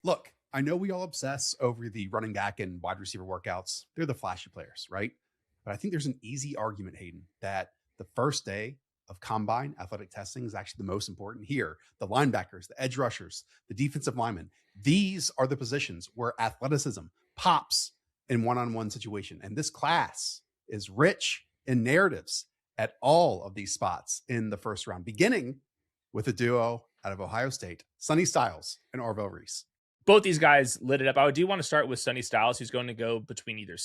Look, I know we all obsess over the running back and wide receiver workouts. They're the flashy players, right? But I think there's an easy argument, Hayden, that the first day of combine athletic testing is actually the most important here. The linebackers, the edge rushers, the defensive linemen, these are the positions where athleticism pops in one-on-one situation. And this class is rich in narratives at all of these spots in the first round, beginning with a duo out of Ohio State, Sonny Styles and Arvell Reese. Both these guys lit it up. I do want to start with Sonny Styles, who's going to go between either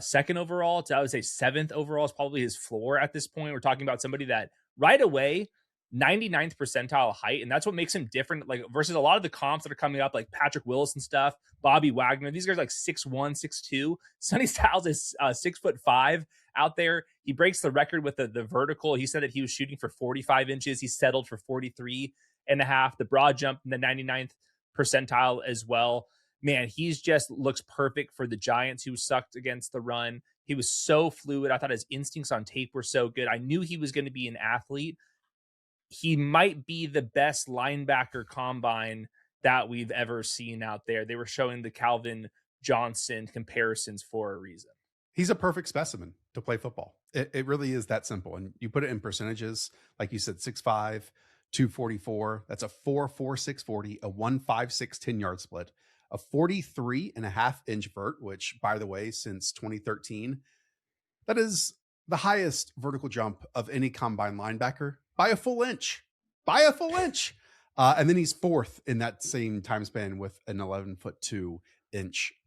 second overall to, I would say, seventh overall is probably his floor at this point. We're talking about somebody that right away, 99th percentile height, and that's what makes him different. Like versus a lot of the comps that are coming up, like Patrick Willis and stuff, Bobby Wagner. These guys are like 6'1", 6'2". Sonny Styles is 6'5" out there. He breaks the record with the vertical. He said that he was shooting for 45 inches. He settled for 43 and a half. The broad jump in the 99th percentile as well. Man, he's just looks perfect for the Giants, who sucked against the run. He was so fluid. I thought his instincts on tape were so good. I knew he was going to be an athlete. He might be the best linebacker combine that we've ever seen out there. They were showing the Calvin Johnson comparisons for a reason. He's a perfect specimen to play football. It really is that simple. And you put it in percentages, like you said, 6'5", 244. That's a 4.46 40, a 1.56 10-yard split, a 43.5-inch vert, which, by the way, since 2013, that is the highest vertical jump of any combine linebacker by a full inch. By a full inch. And then he's fourth in that same time span with an 11'2"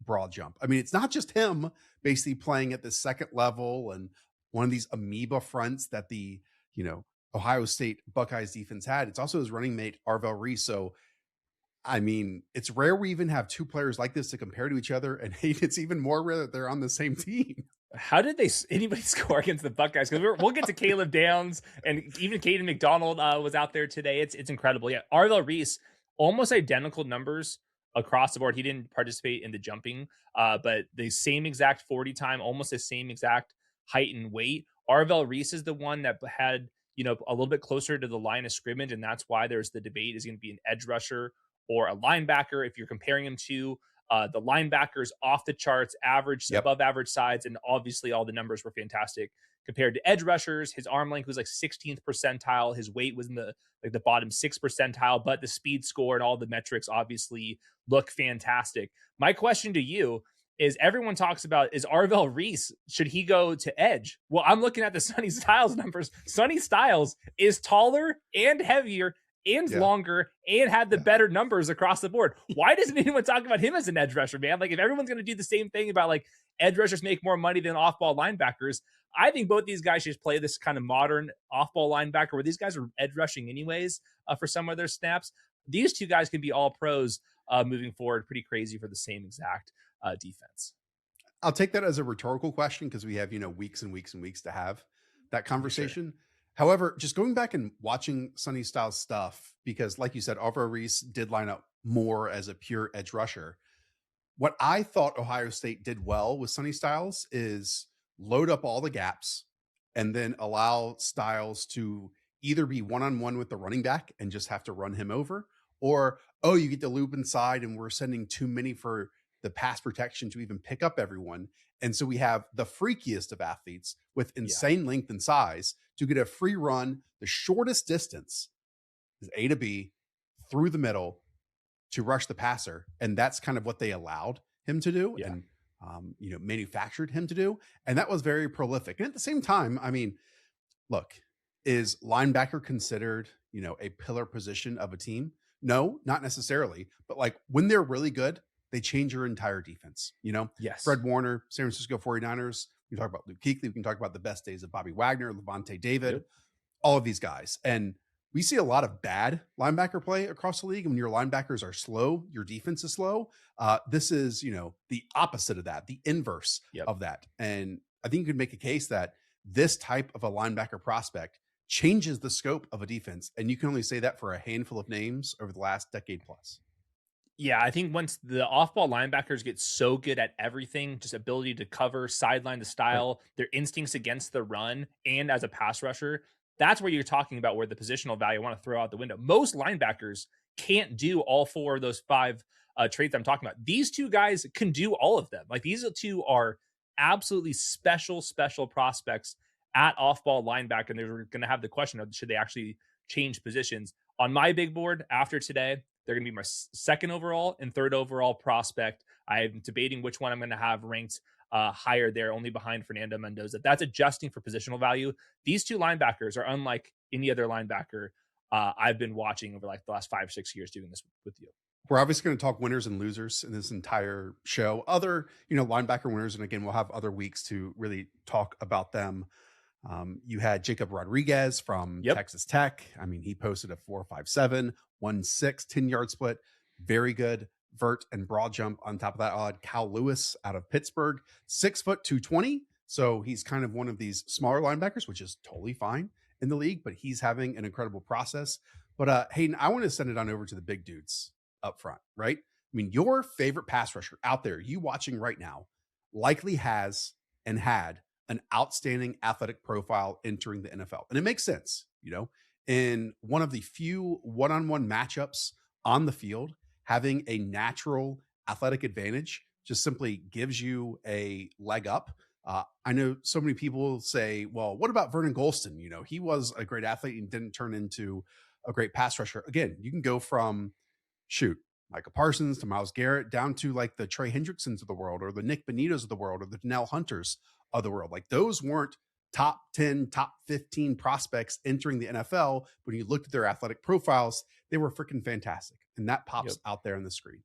broad jump. I mean, it's not just him basically playing at the second level and one of these amoeba fronts that the, Ohio State Buckeyes defense had. It's also his running mate, Arvell Reese. So, I mean, it's rare we even have two players like this to compare to each other. And it's even more rare that they're on the same team. How did anybody score against the Buckeyes? Because we'll get to Caleb Downs and even Caden McDonald was out there today. It's incredible. Yeah, Arvell Reese, almost identical numbers across the board. He didn't participate in the jumping, but the same exact 40 time, almost the same exact height and weight. Arvell Reese is the one that had a little bit closer to the line of scrimmage, and that's why there's the debate: is going to be an edge rusher or a linebacker. If you're comparing him to the linebackers, off the charts, average, above average size, and obviously all the numbers were fantastic compared to edge rushers. His arm length was like 16th percentile. His weight was in the bottom 6th percentile, but the speed score and all the metrics obviously look fantastic. My question to you is, everyone talks about, is Arvell Reese, should he go to edge? Well, I'm looking at the Sonny Styles numbers. Sonny Styles is taller and heavier and longer and had the better numbers across the board. Why doesn't anyone talk about him as an edge rusher, man? Like, if everyone's going to do the same thing about like edge rushers make more money than off-ball linebackers, I think both these guys should play this kind of modern off-ball linebacker where these guys are edge rushing anyways for some of their snaps. These two guys can be all pros moving forward. Pretty crazy for the same exact defense. I'll take that as a rhetorical question because we have, weeks and weeks and weeks to have that conversation. Sure. However, just going back and watching Sonny Styles stuff, because like you said, Arvell Reese did line up more as a pure edge rusher. What I thought Ohio State did well with Sonny Styles is load up all the gaps and then allow Styles to either be one-on-one with the running back and just have to run him over, or, you get the loop inside and we're sending too many for the pass protection to even pick up everyone. And so we have the freakiest of athletes with insane length and size to get a free run. The shortest distance is A to B through the middle to rush the passer. And that's kind of what they allowed him to do and, manufactured him to do. And that was very prolific. And at the same time, I mean, look, is linebacker considered, a pillar position of a team? No, not necessarily. But like when they're really good, they change your entire defense. Yes. Fred Warner, San Francisco 49ers. We talk about Luke Kuechly. We can talk about the best days of Bobby Wagner, Levante David, all of these guys. And we see a lot of bad linebacker play across the league. And when your linebackers are slow, your defense is slow. This is, the opposite of that, the inverse of that. And I think you could make a case that this type of a linebacker prospect changes the scope of a defense. And you can only say that for a handful of names over the last decade plus. Yeah, I think once the off-ball linebackers get so good at everything, just ability to cover, sideline the style, their instincts against the run, and as a pass rusher, that's where you're talking about where the positional value I want to throw out the window. Most linebackers can't do all four of those five traits I'm talking about. These two guys can do all of them. Like these two are absolutely special prospects at off-ball linebacker, and they're going to have the question of should they actually change positions. On my big board after today, they're going to be my second overall and third overall prospect. I'm debating which one I'm going to have ranked higher there, only behind Fernando Mendoza. That's adjusting for positional value. These two linebackers are unlike any other linebacker I've been watching over like the last 5-6 years doing this with you. We're obviously going to talk winners and losers in this entire show. Other, linebacker winners, and again, we'll have other weeks to really talk about them. You had Jacob Rodriguez from Texas Tech. I mean, he posted a 4.57, 1.6, 10-yard split. Very good vert and broad jump on top of that odd. Cal Lewis out of Pittsburgh, 6 foot 220. So he's kind of one of these smaller linebackers, which is totally fine in the league, but he's having an incredible process. But Hayden, I want to send it on over to the big dudes up front, right? I mean, your favorite pass rusher out there, you watching right now, likely has and had an outstanding athletic profile entering the NFL. And it makes sense, in one of the few one-on-one matchups on the field, having a natural athletic advantage just simply gives you a leg up. I know so many people say, well, what about Vernon Golston? He was a great athlete and didn't turn into a great pass rusher. Again, you can go from Micah Parsons to Myles Garrett down to like the Trey Hendricksons of the world or the Nick Bonitos of the world or the Donnell Hunters of the world. Like those weren't top 10, top 15 prospects entering the NFL. When you looked at their athletic profiles, they were freaking fantastic. And that pops out there on the screen.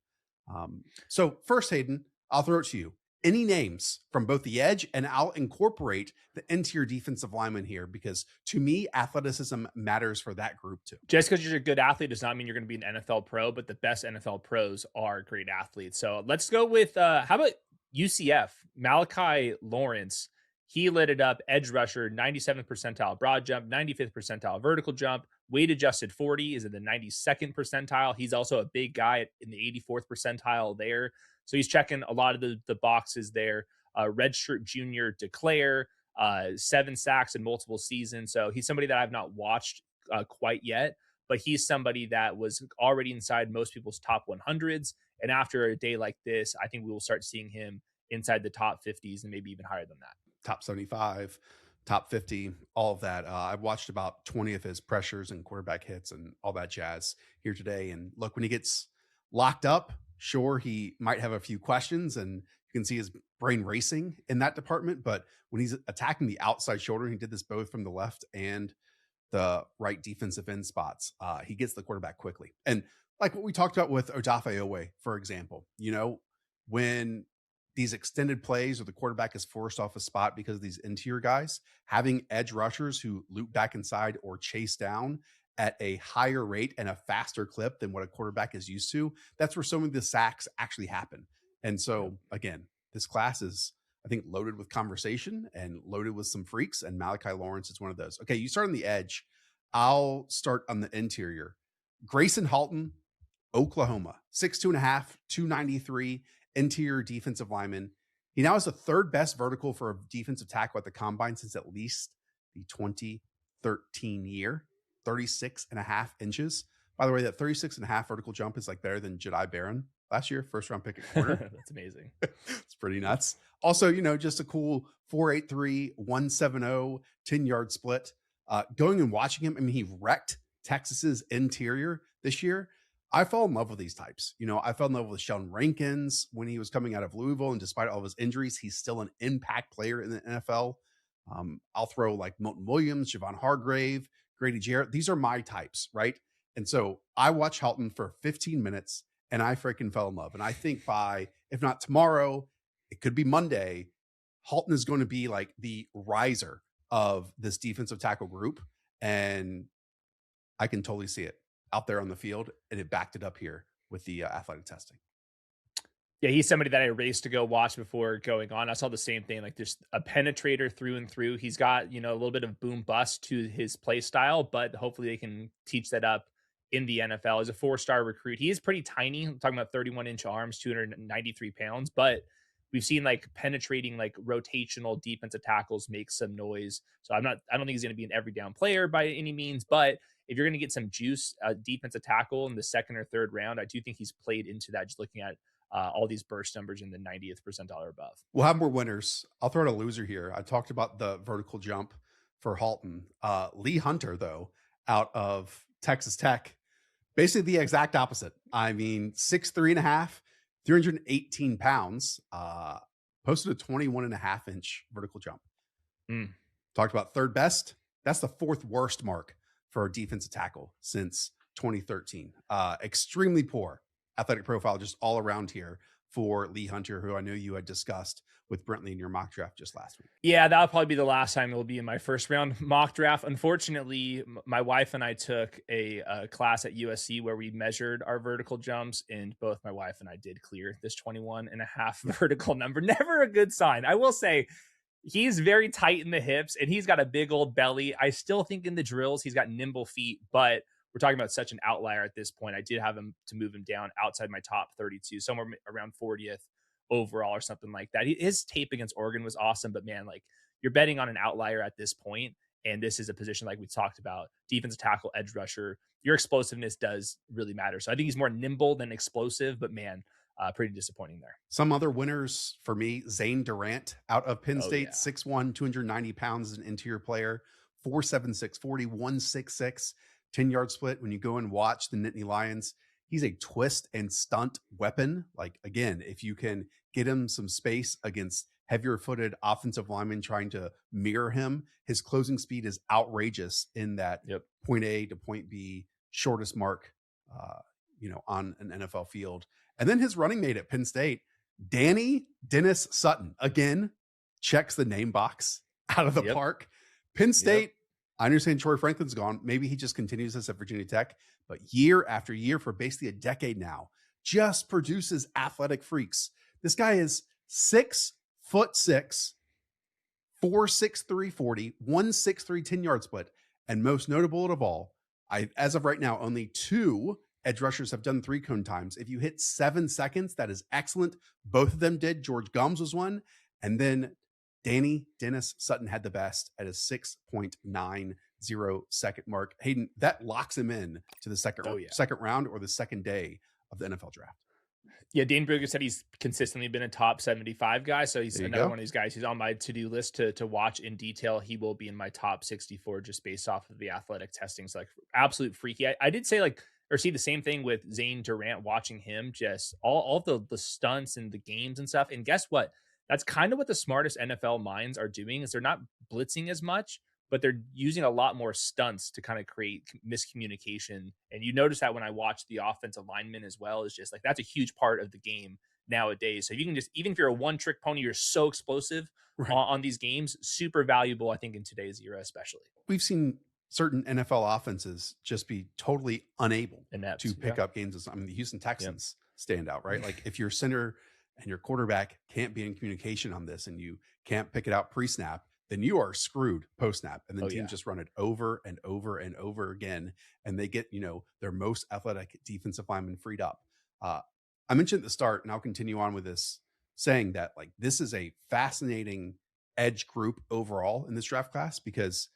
So first, Hayden, I'll throw it to you. Any names from both the edge, and I'll incorporate the interior defensive lineman here because to me, athleticism matters for that group too. Just because you're a good athlete does not mean you're going to be an NFL pro, but the best NFL pros are great athletes. So let's go with, how about UCF, Malachi Lawrence? He lit it up, edge rusher, 97th percentile broad jump, 95th percentile vertical jump, weight adjusted 40 is in the 92nd percentile. He's also a big guy in the 84th percentile there. So he's checking a lot of the boxes there. Redshirt junior declare, 7 sacks in multiple seasons. So he's somebody that I've not watched quite yet, but he's somebody that was already inside most people's top 100s. And after a day like this, I think we will start seeing him inside the top 50s and maybe even higher than that. Top 75, top 50, all of that. I've watched about 20 of his pressures and quarterback hits and all that jazz here today. And look, when he gets locked up, sure, he might have a few questions and you can see his brain racing in that department. But when he's attacking the outside shoulder, he did this both from the left and the right defensive end spots. He gets the quarterback quickly. And like what we talked about with Odafe Owe, for example, when these extended plays or the quarterback is forced off a spot because of these interior guys, having edge rushers who loop back inside or chase down at a higher rate and a faster clip than what a quarterback is used to, that's where some of the sacks actually happen. And so again, this class is, I think, loaded with conversation and loaded with some freaks, and Malachi Lawrence is one of those. Okay, you start on the edge. I'll start on the interior. Gracen Halton, Oklahoma, 6'2.5", 293, interior defensive lineman. He now has the third best vertical for a defensive tackle at the combine since at least the 2013 year, 36.5 inches. By the way, that 36.5 vertical jump is like better than Jedi Barron last year, first round pick at corner. That's amazing. It's pretty nuts. Also, just a cool 4.83, 1.70, 10-yard split. Going and watching him, I mean, he wrecked Texas's interior this year. I fell in love with these types. I fell in love with Sheldon Rankins when he was coming out of Louisville, and despite all of his injuries, he's still an impact player in the NFL. I'll throw like Milton Williams, Javon Hargrave, Grady Jarrett. These are my types, right? And so I watched Halton for 15 minutes and I freaking fell in love. And I think by, if not tomorrow, it could be Monday, Halton is going to be like the riser of this defensive tackle group. And I can totally see it out there on the field, and it backed it up here with the athletic testing. Yeah, he's somebody that I raced to go watch before going on. I saw the same thing. Like, there's a penetrator through and through. He's got, a little bit of boom bust to his play style, but hopefully they can teach that up in the NFL. As a 4-star recruit, he is pretty tiny. I'm talking about 31-inch arms, 293 pounds, but we've seen like penetrating, like rotational defensive tackles make some noise. So I don't think he's going to be an every down player by any means, but if you're going to get some juice defensive tackle in the second or third round, I do think he's played into that, just looking at all these burst numbers in the 90th percentile or above. We'll have more winners. I'll throw out a loser here. I talked about the vertical jump for Halton. Lee Hunter, though, out of Texas Tech, basically the exact opposite. I mean, 6'3.5", 318 pounds, posted a 21.5-inch vertical jump. Talked about third best. That's the fourth worst mark for a defensive tackle since 2013. Extremely poor athletic profile just all around here for Lee Hunter, who I know you had discussed with Brentley in your mock draft just last week. Yeah, that'll probably be the last time it'll be in my first round mock draft. Unfortunately, my wife and I took a class at USC where we measured our vertical jumps, and both my wife and I did clear this 21.5 vertical number. Never a good sign. I will say he's very tight in the hips and he's got a big old belly. I still think in the drills he's got nimble feet, but we're talking about such an outlier at this point. I did have him to move him down outside my top 32, somewhere around 40th overall or something like that. His tape against Oregon was awesome, but man, like, you're betting on an outlier at this point, and this is a position like we talked about, defensive tackle, edge rusher. Your explosiveness does really matter. So I think he's more nimble than explosive, but man, pretty disappointing there. Some other winners for me: Zane Durant out of Penn State, 6'1", 290 pounds, as an interior player, 4.76 40, 166. 10-yard split. When you go and watch the Nittany Lions, he's a twist and stunt weapon. Like, again, if you can get him some space against heavier footed offensive linemen trying to mirror him, his closing speed is outrageous in that point A to point B shortest mark, on an NFL field. And then his running mate at Penn State, Danny Dennis Sutton, again, checks the name box out of the park. Penn State, I understand Troy Franklin's gone. Maybe he just continues this at Virginia Tech, but year after year for basically a decade now, just produces athletic freaks. This guy is 6'6", 4.63 40, 163 10-yard split. And most notable of all, as of right now, only 2 edge rushers have done 3-cone times. If you hit 7 seconds, that is excellent. Both of them did. George Gums was one. And then Danny Dennis Sutton had the best at a 6.90 second mark. Hayden, that locks him in to the second round or the second day of the NFL draft. Yeah, Dane Brugger said he's consistently been a top 75 guy, so he's another one of these guys who's on my to-do list to watch in detail. He will be in my top 64 just based off of the athletic testing. So, like, absolute freaky. I did say, like, or see the same thing with Zane Durant, watching him, just all the stunts and the games and stuff. And guess what? That's kind of what the smartest NFL minds are doing, is they're not blitzing as much, but they're using a lot more stunts to kind of create miscommunication. And you notice that when I watch the offensive linemen as well, is just like, that's a huge part of the game nowadays. So if you can just, even if you're a one-trick pony, you're so explosive on these games, super valuable, I think, in today's era especially. We've seen certain NFL offenses just be totally unable to pick up games. I mean, the Houston Texans stand out, right? Like, if your center and your quarterback can't be in communication on this and you can't pick it out pre-snap, then you are screwed post-snap. And then teams just run it over and over and over again, and they get, their most athletic defensive lineman freed up. I mentioned at the start, and I'll continue on with this, saying that, like, this is a fascinating edge group overall in this draft class, because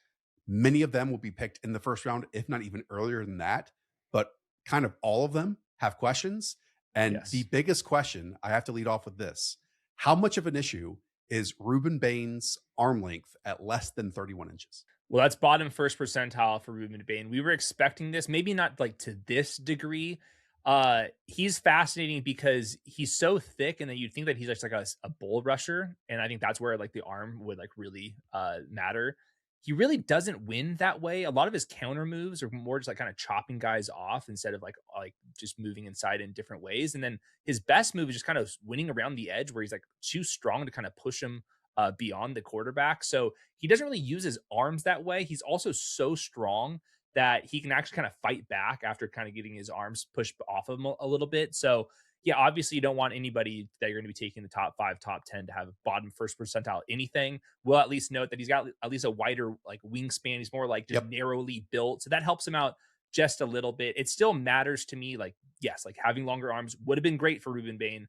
many of them will be picked in the first round, if not even earlier than that. But kind of all of them have questions. And the biggest question, I have to lead off with this: how much of an issue is Rueben Bain's arm length at less than 31 inches? Well, that's bottom first percentile for Rueben Bain. We were expecting this, maybe not like to this degree. He's fascinating because he's so thick, and then you'd think that he's like a bull rusher. And I think that's where, like, the arm would, like, really matter. He really doesn't win that way. A lot of his counter moves are more just like kind of chopping guys off instead of like just moving inside in different ways. And then his best move is just kind of winning around the edge, where he's like too strong to kind of push him beyond the quarterback. So he doesn't really use his arms that way. He's also so strong that he can actually kind of fight back after kind of getting his arms pushed off of him a little bit. So yeah, obviously you don't want anybody that you're going to be taking the top 5, top 10 to have bottom first percentile anything. We'll at least note that he's got at least a wider, like, wingspan. He's more like just narrowly built. So that helps him out just a little bit. It still matters to me. Like, yes, like, having longer arms would have been great for Rueben Bain.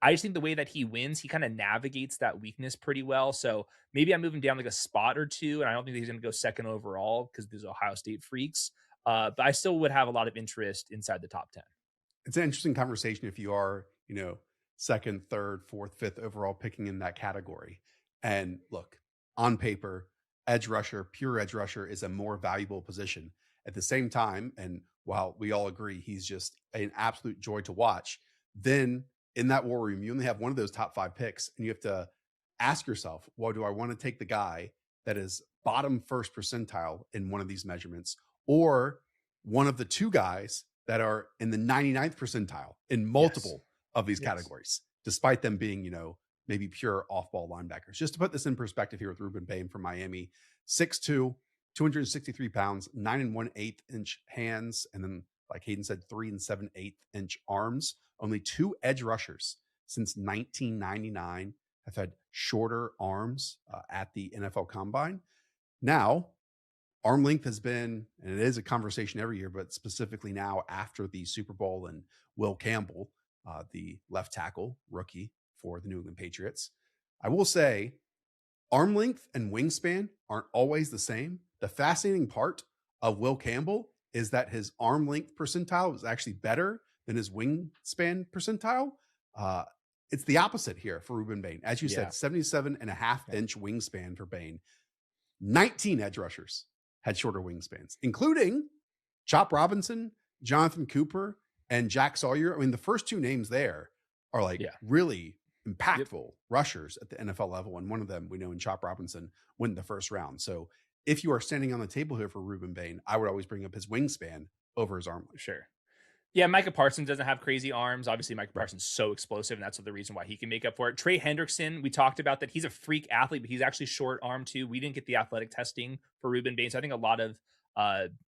I just think the way that he wins, he kind of navigates that weakness pretty well. So maybe I move him down like a spot or two, and I don't think he's going to go second overall because these Ohio State freaks. But I still would have a lot of interest inside the top 10. It's an interesting conversation if you are, second, third, fourth, fifth overall picking in that category. And look, on paper, edge rusher, pure edge rusher is a more valuable position. At the same time, and while we all agree he's just an absolute joy to watch, then in that war room, you only have one of those top 5 picks, and you have to ask yourself, well, do I want to take the guy that is bottom first percentile in one of these measurements, or one of the 2 guys that are in the 99th percentile in multiple of these categories, despite them being, maybe pure off-ball linebackers? Just to put this in perspective here with Rueben Bain from Miami, 6'2", 263 pounds, 9 1/8 inch hands, and then, like Hayden said, 3 7/8 inch arms. Only 2 edge rushers since 1999 have had shorter arms at the NFL Combine. Now, arm length has been, and it is a conversation every year, but specifically now after the Super Bowl and Will Campbell, the left tackle rookie for the New England Patriots. I will say arm length and wingspan aren't always the same. The fascinating part of Will Campbell is that his arm length percentile was actually better than his wingspan percentile. It's the opposite here for Rueben Bain. As you said, 77.5-inch wingspan for Bain. 19 edge rushers had shorter wingspans, including Chop Robinson, Jonathan Cooper, and Jack Sawyer. I mean, the first 2 names there are like really impactful rushers at the NFL level. And one of them we know in Chop Robinson went in the first round. So if you are standing on the table here for Rueben Bain, I would always bring up his wingspan over his arm length. Sure. Yeah, Micah Parsons doesn't have crazy arms. Obviously, Micah Parsons is so explosive, and that's the reason why he can make up for it. Trey Hendrickson, we talked about that. He's a freak athlete, but he's actually short arm too. We didn't get the athletic testing for Rueben Bain, so I think a lot of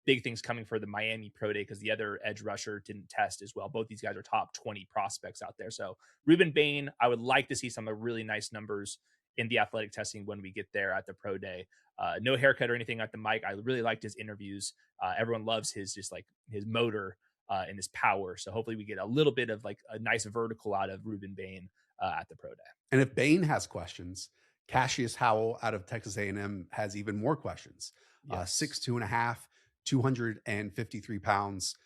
big things coming for the Miami Pro Day because the other edge rusher didn't test as well. Both these guys are top 20 prospects out there. So Rueben Bain, I would like to see some really nice numbers in the athletic testing when we get there at the Pro Day. No haircut or anything at the mic. I really liked his interviews. Everyone loves his motor and his power. So hopefully we get a little bit of like a nice vertical out of Rueben Bain at the Pro Day. And if Bain has questions, Cashius Howell out of Texas A&M has even more questions. 6'2.5", 253 pounds,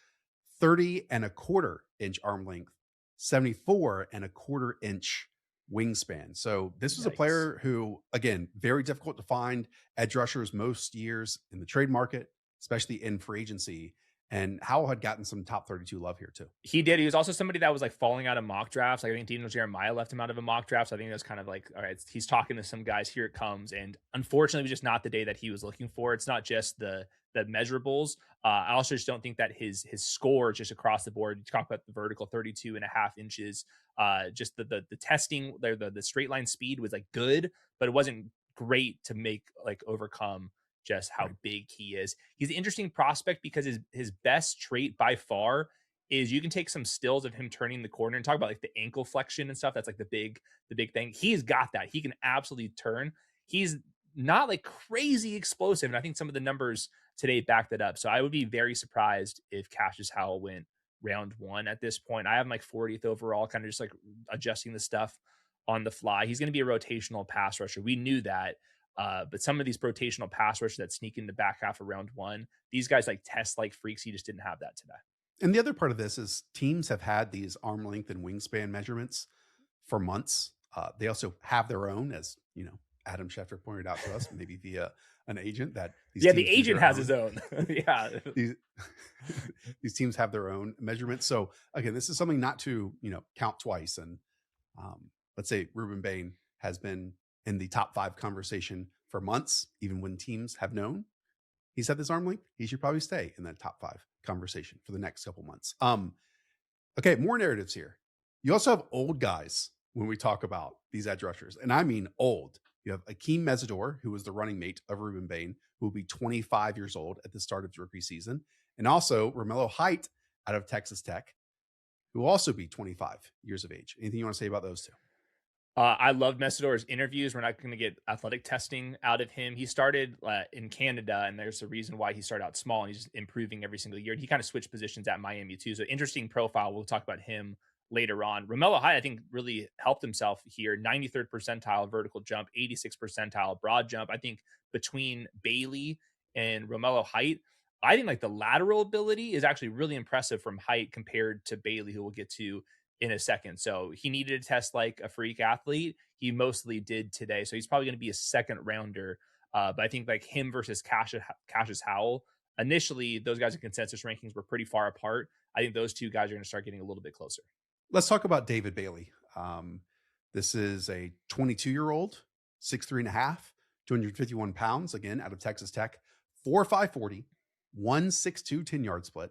30.25 inch arm length, 74.25 inch wingspan. So this was a player who, again, very difficult to find edge rushers most years in the trade market, especially in free agency. And Howell had gotten some top 32 love here too. He did. He was also somebody that was like falling out of mock drafts. Like I think Daniel Jeremiah left him out of a mock draft. So I think it was kind of like, all right, he's talking to some guys. Here it comes. And unfortunately, it was just not the day that he was looking for. It's not just the measurables. I also just don't think that his score just across the board. You talk about the vertical 32.5 inches. Just the testing there, the straight line speed was like good, but it wasn't great to make like overcome just how big he is. He's an interesting prospect because his best trait by far is you can take some stills of him turning the corner and talk about like the ankle flexion and stuff. That's like the big thing. He's got that. He can absolutely turn. He's not like crazy explosive. And I think some of the numbers today back that up. So I would be very surprised if Cashius Howell went round 1 at this point. I have him like 40th overall, kind of just like adjusting the stuff on the fly. He's going to be a rotational pass rusher. We knew that. But some of these rotational pass rushers that sneak in the back half of round 1, these guys like test like freaks. He just didn't have that today. And the other part of this is teams have had these arm length and wingspan measurements for months. They also have their own, as you know, Adam Schefter pointed out to us, maybe via an agent that the agent has his own. These teams have their own measurements. So again, this is something not to, count twice. And let's say Rueben Bain has been in the top 5 conversation for months, even when teams have known he's had this arm length. He should probably stay in that top 5 conversation for the next couple months. Okay, more narratives here. You also have old guys when we talk about these edge rushers, and I mean old. You have Akeem Mesidor, who was the running mate of Rueben Bain, who will be 25 years old at the start of his rookie season, and also Romello Height out of Texas Tech, who will also be 25 years of age. Anything you want to say about those two? I love Mesidor's interviews. We're not going to get athletic testing out of him. He started in Canada, and there's a reason why he started out small, and he's just improving every single year. He kind of switched positions at Miami too. So interesting profile. We'll talk about him later on. Romello Height, I think, really helped himself here. 93rd percentile vertical jump, 86th percentile broad jump. I think between Bailey and Romello Height, I think like the lateral ability is actually really impressive from height compared to Bailey, who we'll get to in a second. So he needed to test like a freak athlete. He mostly did today. So he's probably going to be a second rounder. But I think like him versus Cashius Howell, initially those guys in consensus rankings were pretty far apart. I think those two guys are going to start getting a little bit closer. Let's talk about David Bailey. This is a 22-year-old, 6'3" and a half, 251 pounds, again, out of Texas Tech, 4.5 40, 1.62 10-yard split.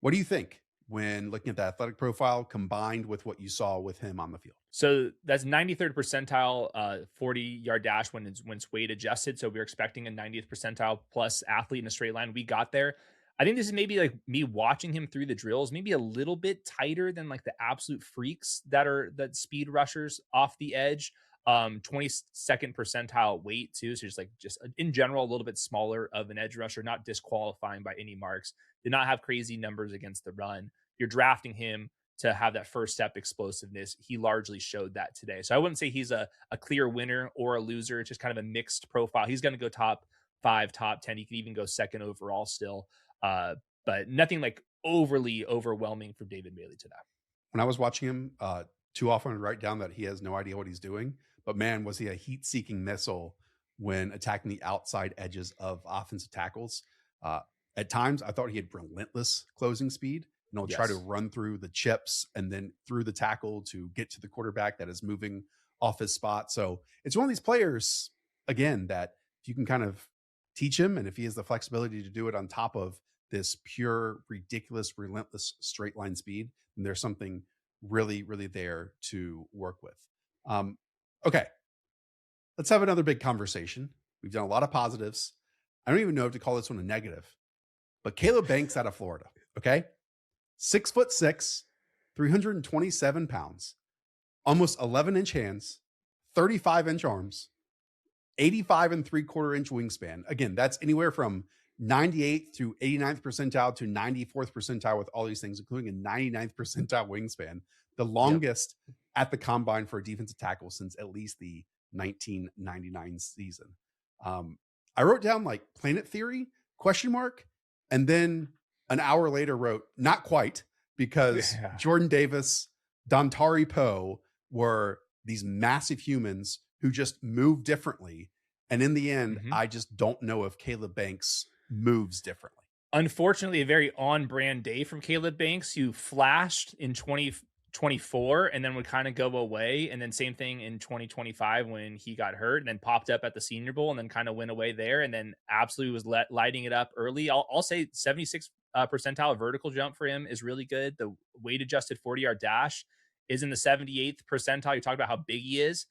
What do you think when looking at the athletic profile combined with what you saw with him on the field? So that's 93rd percentile 40-yard dash when it's weight adjusted. So we are expecting a 90th percentile plus athlete in a straight line. We got there. I think this is maybe like me watching him through the drills, maybe a little bit tighter than like the absolute freaks that speed rushers off the edge. 22nd percentile weight too. So just in general, a little bit smaller of an edge rusher, not disqualifying by any marks. Did not have crazy numbers against the run. You're drafting him to have that first step explosiveness. He largely showed that today. So I wouldn't say he's a clear winner or a loser. It's just kind of a mixed profile. He's going to go top 5, top 10. He could even go second overall still. But nothing like overly overwhelming for David Bailey today. When I was watching him, too often I write down that he has no idea what he's doing. But man, was he a heat-seeking missile when attacking the outside edges of offensive tackles. At times, I thought he had relentless closing speed. Try to run through the chips and then through the tackle to get to the quarterback that is moving off his spot. So it's one of these players, again, that if you can kind of teach him and if he has the flexibility to do it on top of this pure, ridiculous, relentless straight line speed, then there's something really, really there to work with. Okay, let's have another big conversation. We've done a lot of positives. I don't even know if to call this one a negative, but Kaleb Banks out of Florida, okay? 6'6", 327 pounds, almost 11-inch hands, 35-inch arms, 85 3/4-inch wingspan. Again, that's anywhere from 98th to 89th percentile to 94th percentile with all these things, including a 99th percentile wingspan, the longest at the combine for a defensive tackle since at least the 1999 season. I wrote down like Planet Theory, ? And then an hour later wrote, not quite, because Jordan Davis, Dontari Poe were these massive humans who just move differently. And in the end, I just don't know if Kaleb Banks moves differently. Unfortunately, a very on-brand day from Kaleb Banks, who flashed in 2024 and then would kind of go away. And then same thing in 2025 when he got hurt and then popped up at the Senior Bowl and then kind of went away there and then absolutely was lighting it up early. I'll say 76 percentile vertical jump for him is really good. The weight adjusted 40-yard dash is in the 78th percentile. You talk about how big he is.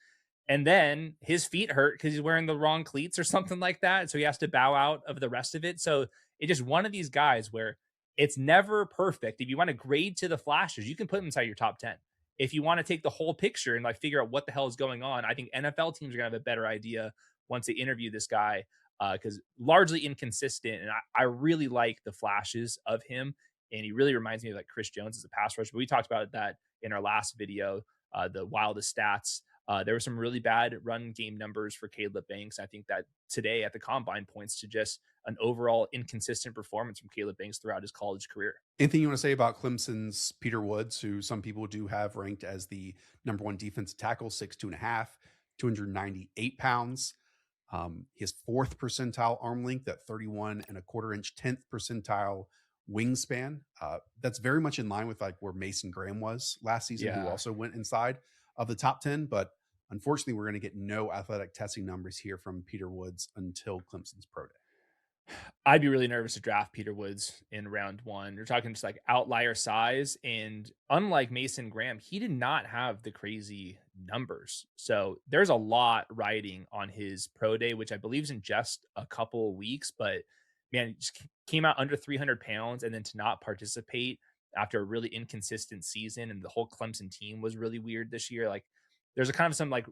And then his feet hurt because he's wearing the wrong cleats or something like that. So he has to bow out of the rest of it. So it's just one of these guys where it's never perfect. If you want to grade to the flashes, you can put him inside your top 10. If you want to take the whole picture and like figure out what the hell is going on, I think NFL teams are going to have a better idea once they interview this guy because largely inconsistent. And I really like the flashes of him. And he really reminds me of like Chris Jones as a pass rusher. But we talked about that in our last video, the wildest stats. There were some really bad run game numbers for Kaleb Banks. I think that today at the combine points to just an overall inconsistent performance from Kaleb Banks throughout his college career. Anything you want to say about Clemson's Peter Woods, who some people do have ranked as the #1 defensive tackle, 6'2" and a half, 298 pounds. His 4th percentile arm length at 31 1/4 inch, 10th percentile wingspan. That's very much in line with like where Mason Graham was last season, who also went inside of the top 10. But unfortunately, we're going to get no athletic testing numbers here from Peter Woods until Clemson's pro day. I'd be really nervous to draft Peter Woods in round 1. You're talking just like outlier size. And unlike Mason Graham, he did not have the crazy numbers. So there's a lot riding on his pro day, which I believe is in just a couple of weeks. But man, he just came out under 300 pounds and then to not participate after a really inconsistent season. And the whole Clemson team was really weird this year. Like there's a kind of some like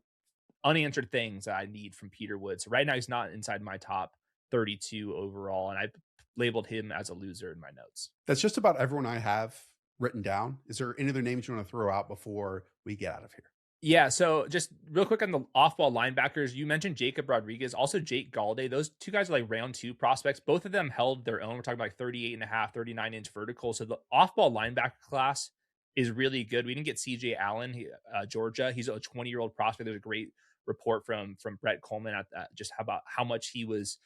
unanswered things that I need from Peter Woods. Right now, he's not inside my top 32 overall, and I labeled him as a loser in my notes. That's just about everyone I have written down. Is there any other names you want to throw out before we get out of here? Yeah, so just real quick on the off-ball linebackers, you mentioned Jacob Rodriguez, also Jake Galday. Those two guys are like round two prospects. Both of them held their own. We're talking about like 38 and a half, 39-inch vertical. So the off-ball linebacker class is really good. We didn't get CJ Allen, Georgia. He's a 20-year-old prospect. There's a great report from Brett Coleman at just about how much he was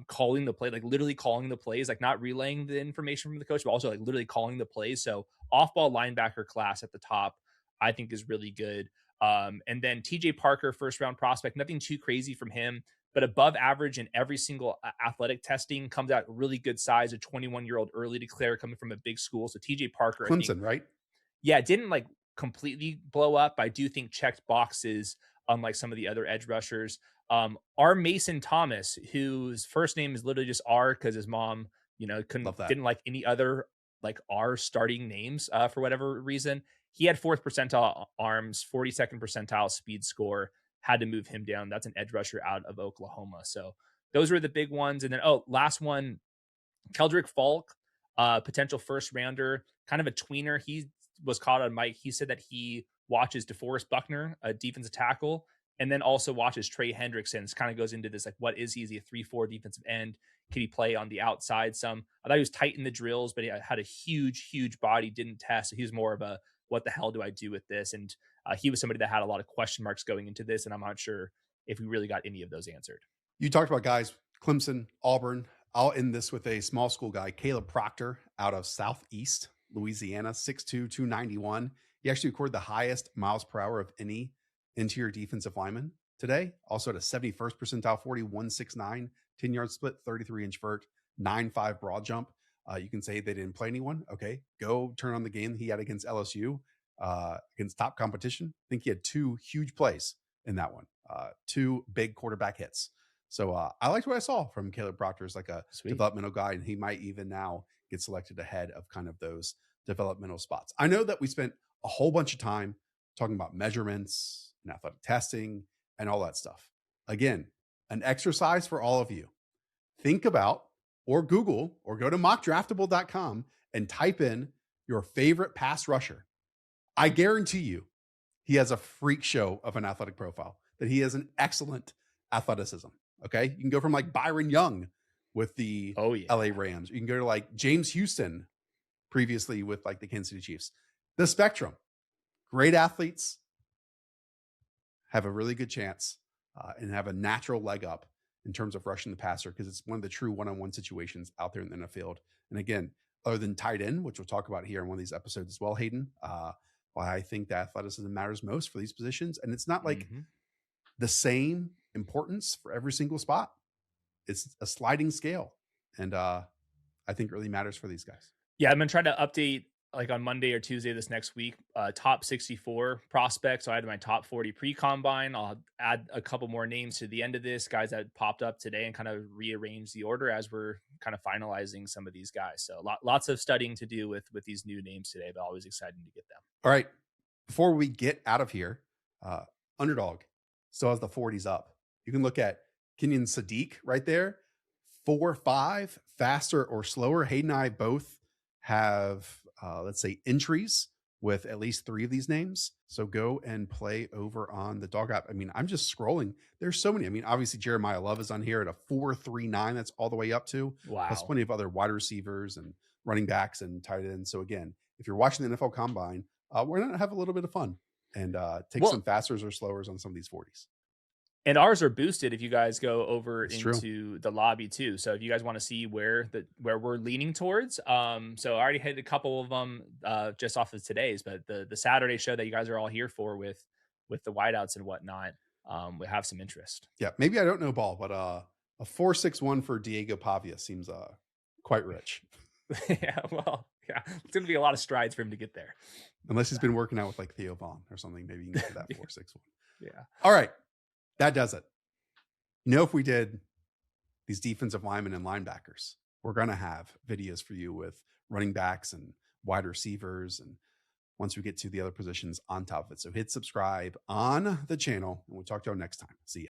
calling the play, like literally calling the plays, like not relaying the information from the coach, but also like literally calling the plays. So off-ball linebacker class at the top, I think is really good. And then TJ Parker, first round prospect, nothing too crazy from him, but above average in every single athletic testing, comes out really good size, a 21-year-old early declare coming from a big school. So TJ Parker, I think, Clemson, right? yeah, it didn't like completely blow up. I do think checked boxes, unlike some of the other edge rushers. R. Mason Thomas, whose first name is literally just R because his mom, Love that. didn't like any other like R starting names for whatever reason. He had fourth percentile arms, 42nd percentile speed score. Had to move him down. That's an edge rusher out of Oklahoma. So those were the big ones. And then last one, Keldrick Faulk, potential first rounder, kind of a tweener. He was caught on Mike. He said that he watches DeForest Buckner, a defensive tackle, and then also watches Trey Hendrickson. It kind of goes into this like, what is he? Is he a 3-4 defensive end? Can he play on the outside some? I thought he was tight in the drills, but he had a huge body, didn't test. So he was more of a, what the hell do I do with this? And he was somebody that had a lot of question marks going into this, and I'm not sure if we really got any of those answered. You talked about guys, Clemson, Auburn. I'll end this with a small school guy, Kaleb Proctor, out of Southeast Louisiana, 6'2", 291. He actually recorded the highest miles per hour of any interior defensive lineman today. Also at a 71st percentile 40, 169, 10-yard split, 33-inch vert, 9.5 broad jump. You can say they didn't play anyone. Okay, go turn on the game he had against LSU, against top competition. I think he had two huge plays in that one, two big quarterback hits. So I liked what I saw from Kaleb Proctor as like a developmental guy, and he might even now get selected ahead of kind of those developmental spots. I know that we spent a whole bunch of time talking about measurements and athletic testing and all that stuff. Again, an exercise for all of you. Think about or Google or go to mockdraftable.com and type in your favorite pass rusher. I guarantee you he has a freak show of an athletic profile, that he has an excellent athleticism. Okay. You can go from like Byron Young with the LA Rams. You can go to like James Houston previously with like the Kansas City Chiefs. The spectrum, great athletes have a really good chance and have a natural leg up in terms of rushing the passer, because it's one of the true one-on-one situations out there in the NFL. And again, other than tight end, which we'll talk about here in one of these episodes as well, Hayden, why I think that athleticism matters most for these positions. And it's not like the same importance for every single spot. It's a sliding scale. And I think it really matters for these guys. Yeah, I'm going to try to update like on Monday or Tuesday this next week, top 64 prospects. So I had my top 40 pre-combine. I'll add a couple more names to the end of this, guys that popped up today, and kind of rearrange the order as we're kind of finalizing some of these guys. So lots of studying to do with these new names today, but always exciting to get them. All right. Before we get out of here, Underdog still has the 40s up. You can look at Kenyon Sadiq right there, 4.5, faster or slower. Hayden and I both have, let's say, entries with at least 3 of these names. So go and play over on the Dog app. I mean, I'm just scrolling. There's so many. I mean, obviously Jeremiah Love is on here at a 4.39. That's all the way up to. Wow. Plus plenty of other wide receivers and running backs and tight ends. So again, if you're watching the NFL Combine, we're going to have a little bit of fun and take some fasters or slowers on some of these 40s. And ours are boosted if you guys go over into the lobby too. So if you guys want to see where we're leaning towards, so I already hit a couple of them just off of today's, but the Saturday show that you guys are all here for with the whiteouts and whatnot, we have some interest. Yeah, maybe I don't know ball, but a 4.61 for Diego Pavia seems quite rich. Yeah, well, yeah, it's going to be a lot of strides for him to get there. Unless he's been working out with like Theo Vaughn or something, maybe you can get to that 4.61. Yeah. All right. That does it. You know, if we did these defensive linemen and linebackers, we're going to have videos for you with running backs and wide receivers. And once we get to the other positions on top of it. So hit subscribe on the channel, and we'll talk to you next time. See ya.